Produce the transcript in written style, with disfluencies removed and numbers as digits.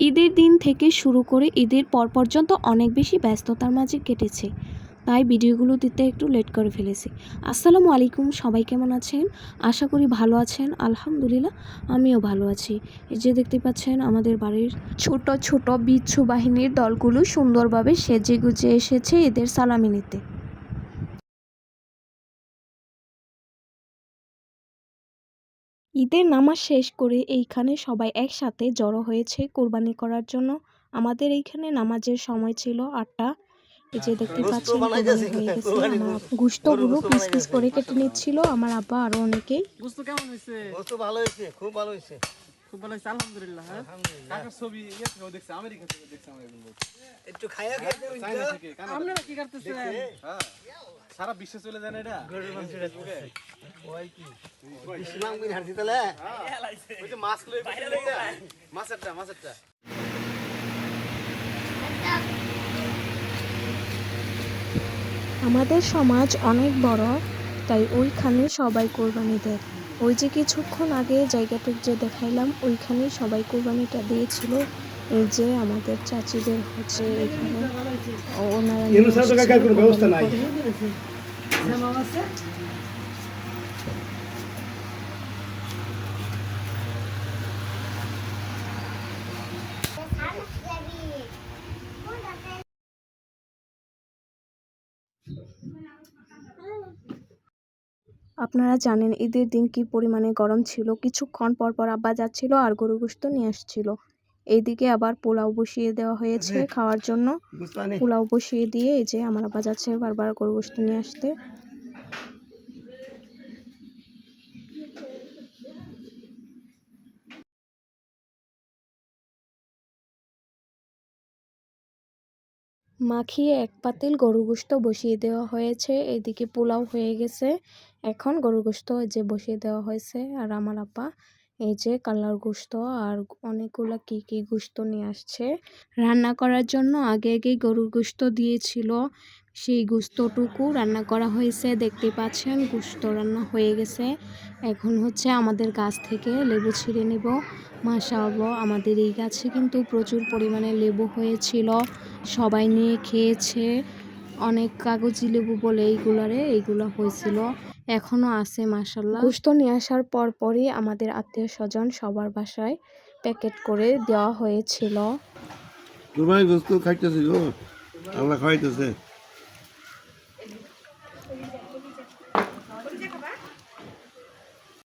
ঈদের দিন থেকে শুরু করে ঈদের পর পর্যন্ত অনেক বেশি ব্যস্ততার মাঝে কেটেছে, তাই ভিডিওগুলো দিতে একটু লেট করে ফেলেছি। আসসালামু আলাইকুম, সবাই কেমন আছেন? আশা করি ভালো আছেন। আলহামদুলিল্লাহ আমিও ভালো আছি। এই যে দেখতে পাচ্ছেন আমাদের বাড়ির ছোট ছোট বিচ্ছু বাহিনীর দলগুলো সুন্দরভাবে সেজে গুজে এসেছে ঈদের সালামি নিতে। ঈদের নামাজ শেষ করে এইখানে সবাই একসাথে জড়ো হয়েছে কোরবানি করার জন্য। আমাদের এইখানে নামাজের সময় ছিল 8টা। এই যে দেখতে পাচ্ছেন কোরবানি হয়ে গেছে। আমার গোশতগুলো পিস পিস করে কেটে নিচ্ছিল আমার আব্বা আরো অনেকেই। গোশত কেমন হয়েছে? গোশত ভালো হয়েছে, খুব ভালো হয়েছে। খুব ভালো হয়েছে, আলহামদুলিল্লাহ। হ্যাঁ, কাকার ছবি থেকেও দেখছি, আমেরিকা থেকে দেখছি। একটু খাইয়া খেতে চায়না থেকে। আপনারা কি করতেছেন? হ্যাঁ, সারা বিশ্বে চলে যায় না এটা। ওই কি ইসলাম বিন হাঁটি তাহলে ওই যে মাছ লই মাছেরটা আমাদের সমাজ অনেক বড়, তাই ওইখানে সবাই কোরবানি দেয়। ওই যে কিছুক্ষণ আগে জায়গাটুক যে দেখাইলাম ওইখানে সবাই কোরবানিটা দিয়েছিল। এই যে আমাদের চাচিদের হচ্ছে এখানে ওনারা ব্যবস্থা নাই। আপনারা জানেন ঈদের দিন কি পরিমাণে গরম ছিল। কিছুক্ষণ পর পর আব্বা যাচ্ছিল আর গরু গোশত নিয়ে আসছিল। এইদিকে আবার পোলাও বসিয়ে দেওয়া হয়েছে খাওয়ার জন্য। পোলাও বসিয়ে দিয়ে এই যে আমার আব্বা যাচ্ছে বারবার গরু গোশত নিয়ে আসতে। মাখিয়ে এক পাতিল গরুর গোশত বসিয়ে দেওয়া হয়েছে। এদিকে পোলাও হয়ে গেছে, এখন গরুর গোশত যে বসিয়ে দেওয়া হয়েছে। আর আমার আপা এই যে কালার গোশত আর অনেকগুলা কি গোশত নিয়ে আসছে রান্না করার জন্য। আগে গরুর গোশত দিয়েছিল, সেই গোশতটুকু রান্না করা হয়েছে। দেখতে পাচ্ছেন গোশত রান্না হয়ে গেছে। এখন হচ্ছে আমাদের গাছ থেকে লেবু ছিঁড়ে নেব। মাশাআল্লাহ, আমাদের এই গাছে কিন্তু প্রচুর পরিমাণে লেবু হয়েছিল, সবাই নিয়ে খেয়েছে। অনেক কাগজি লেবু বলে এইগুলা হয়েছিল, এখনো আছে মাশাআল্লাহ। গোশত নিয়ে আসার পরই আমাদের আত্মীয় স্বজন সবার বাসায় প্যাকেট করে দেওয়া হয়েছিল। কুরবানি গোশত খাইতেছে গো, আল্লাহ খাইতেছে।